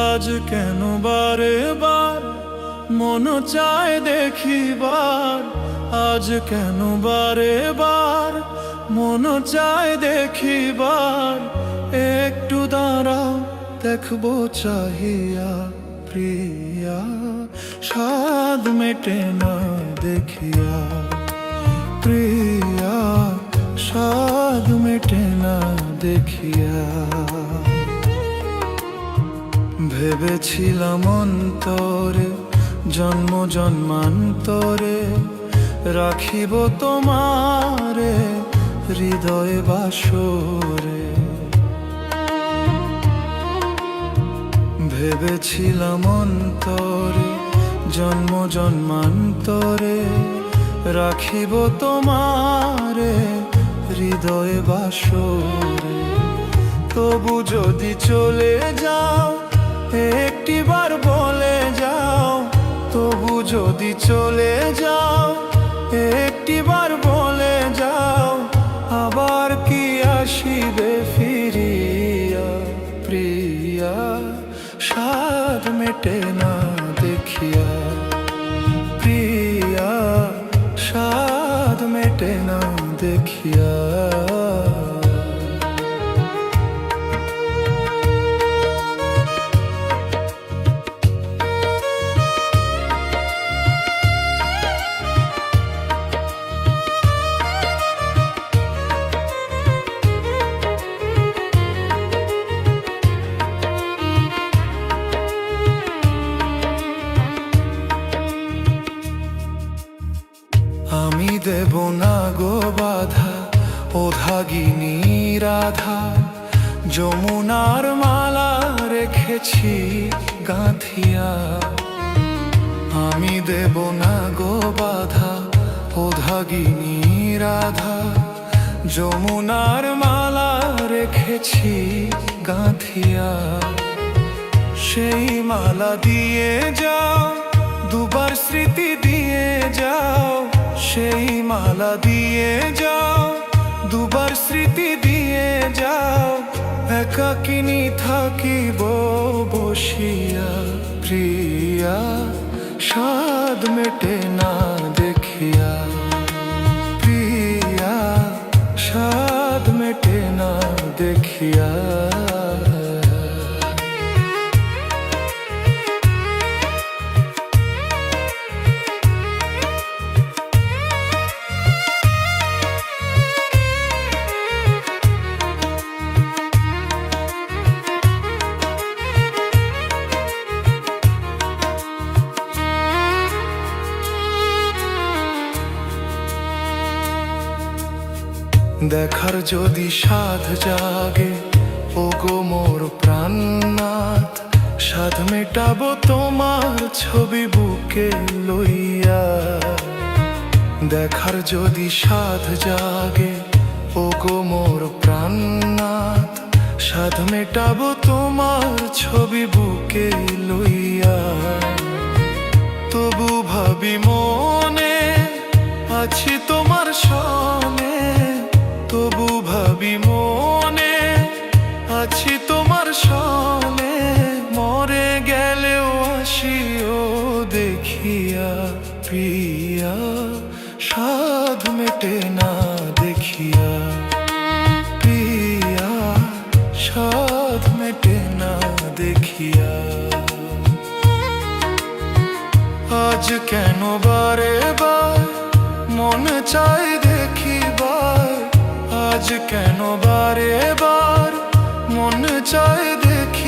আজ কেন বারে বার মন চায় দেখিবার, আজ কেন বারে বার মন চায় দেখিবার। একটু দাঁড়াও দেখবো চাহিয়া প্রিয়া, স্বাদ মেটে না দেখিয়া প্রিয়া, স্বাদ মেটে না দেখিয়া। ভেবেছিলাম অন্তরে জন্ম জন্মান্তরে রাখিব তোমারে হৃদয়ে বাসরে। ভেবেছিলাম অন্তরে জন্ম জন্মান্তরে রাখিব তোমারে হৃদয়ে বাসরে। তবু যদি চলে যাও একটিবার বলে যাও, তবু যদি চলে যাও একটিবার বলে যাও, আবার কি আসিবে ফিরিয়া প্রিয়া, স্বাদ মেটে না দেখিয়া প্রিয়া, স্বাদ মেটে না দেখিয়া। আমি দেব না গো বাধা ওধাগিনী রাধা, যমুনার মালা রেখেছি গাঁথিয়া। আমি দেব না গো বাধা ওধাগিনী রাধা, যমুনার মালা রেখেছি গাঁথিয়া। সেই মালা দিয়ে যাও দুবার স্মৃতি দিয়ে যাও, সেই মালা দিয়ে যাও দুবার স্মৃতি দিয়ে যাও। একাকিনী থাকিব বসিয়া প্রিয়া, স্বাদ মেটে না দেখিয়া প্রিয়া, স্বাদ মেটে না দেখিয়া। দেখার যদি সাধ জাগে ওগো মোর প্রাণনাথ, সাধ মেটাবো তোমার ছবি বুকে লইয়া। দেখার যদি সাধ জাগে ওগো মোর প্রাণনাথ, সাধ মেটাবো তোমার ছবি বুকে লইয়া। তবু ভাবি মনে আছি তোমার সনে, তবু ভাবি মনে আছি তোমার সনে। মরে গেলেও আসিও দেখিয়া প্রিয়া, স্বাদ মেটে না দেখিয়া প্রিয়া, স্বাদ মেটে না দেখিয়া। আজ কেন বারে বার মন চাই দেখিবার, আজ কেন বারে বার মন চায় দেখি